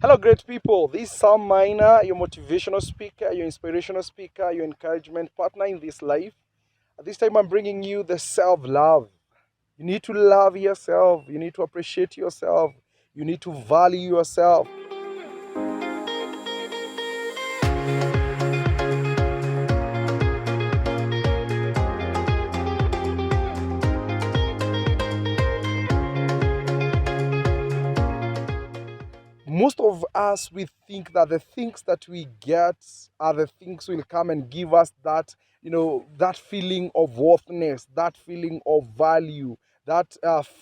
Hello, great people. This is Maina, your motivational speaker, your inspirational speaker, your encouragement partner in this life. At this time, I'm bringing you the self love. You need to love yourself, you need to appreciate yourself, you need to value yourself. Most of us, we think that the things that we get are the things will come and give us that, that feeling of worthiness, that feeling of value, that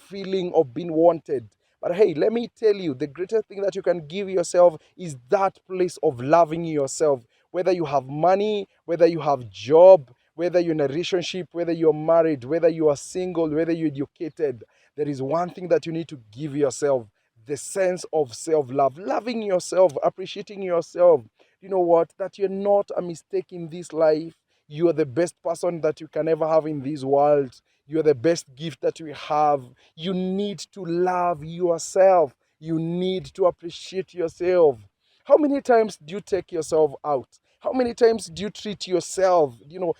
feeling of being wanted. But hey, let me tell you, the greatest thing that you can give yourself is that place of loving yourself. Whether you have money, whether you have job, whether you're in a relationship, whether you're married, whether you are single, whether you're educated, there is one thing that you need to give yourself: the sense of self love, loving yourself, appreciating yourself. You know what? That you're not a mistake in this life. You are the best person that you can ever have in this world. You are the best gift that we have. You need to love yourself. You need to appreciate yourself. How many times do you take yourself out? How many times do you treat yourself? You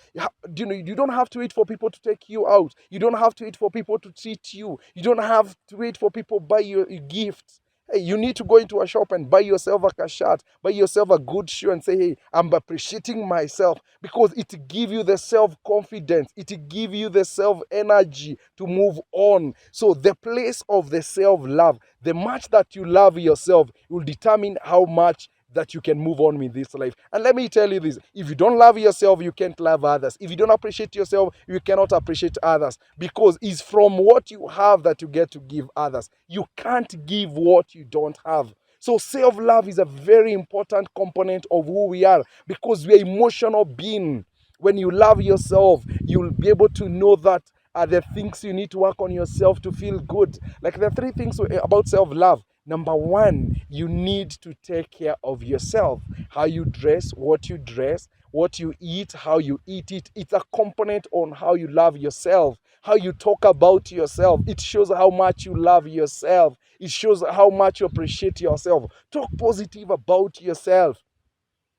don't have to wait for people to take you out. You don't have to wait for people to treat you. You don't have to wait for people to buy you gifts. Hey, you need to go into a shop and buy yourself a shirt, buy yourself a good shoe and say, hey, I'm appreciating myself, because it gives you the self-confidence. It gives you the self-energy to move on. So the place of the self-love, the much that you love yourself will determine how much that you can move on with this life. And let me tell you this: if you don't love yourself, you can't love others. If you don't appreciate yourself, you cannot appreciate others, because it's from what you have that you get to give others. You can't give what you don't have. So self-love is a very important component of who we are, because we are emotional beings. When you love yourself, you'll be able to know that are the things you need to work on yourself to feel good. Like the three things about self-love. Number one, you need to take care of yourself. How you dress, what you eat, how you eat it. It's a component on how you love yourself. How you talk about yourself. It shows how much you love yourself. It shows how much you appreciate yourself. Talk positive about yourself.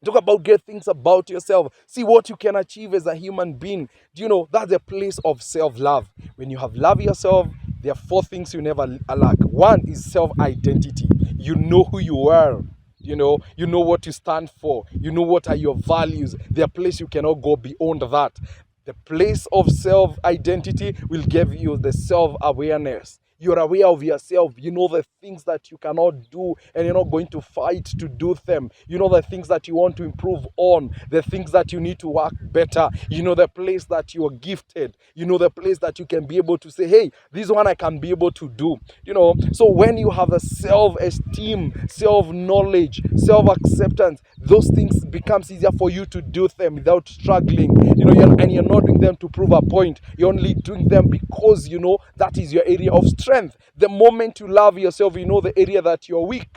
Talk about great things about yourself. See what you can achieve as a human being. Do you know that's a place of self-love? When you have love yourself, there are four things you never lack. One is self-identity. You know who you are. You know what you stand for. You know what are your values. There are places you cannot go beyond that. The place of self-identity will give you the self-awareness. You're aware of yourself. You know the things that you cannot do, and you're not going to fight to do them. You know the things that you want to improve on, the things that you need to work better. You know the place that you are gifted. You know the place that you can be able to say, hey, this one I can be able to do. So when you have a self-esteem, self-knowledge, self-acceptance, those things becomes easier for you to do them without struggling. And you're not doing them to prove a point. You're only doing them because that is your area of strength. The moment you love yourself, you know the area that you're weak,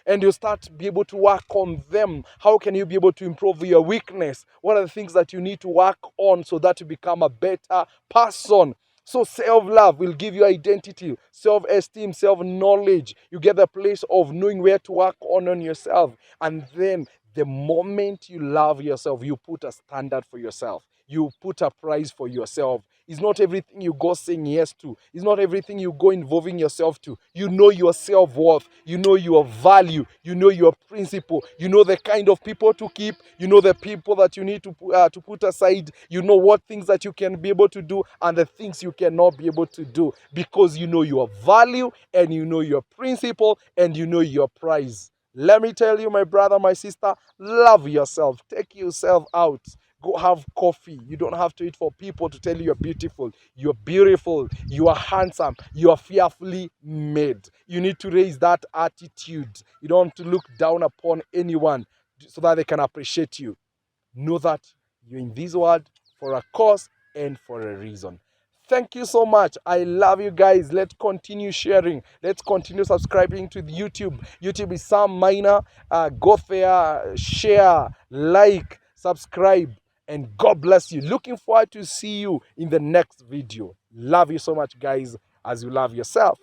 and you start to be able to work on them. How can you be able to improve your weakness? What are the things that you need to work on so that you become a better person? So self-love will give you identity, self-esteem, self-knowledge. You get the place of knowing where to work on yourself. And then the moment you love yourself, you put a standard for yourself. You put a price for yourself. It's not everything you go saying yes to. It's not everything you go involving yourself to. You know your self-worth. You know your value. You know your principle. You know the kind of people to keep. You know the people that you need to put aside. You know what things that you can be able to do and the things you cannot be able to do, because you know your value, and you know your principle, and you know your price. Let me tell you, my brother, my sister, love yourself. Take yourself out. Go have coffee. You don't have to wait for people to tell you you're beautiful. You're beautiful. You are handsome. You are fearfully made. You need to raise that attitude. You don't want to look down upon anyone so that they can appreciate you. Know that you're in this world for a cause and for a reason. Thank you so much. I love you guys. Let's continue sharing. Let's continue subscribing to the YouTube. YouTube is Sam Maina. Go there, share, like, subscribe, and God bless you. Looking forward to see you in the next video. Love you so much, guys, as you love yourself.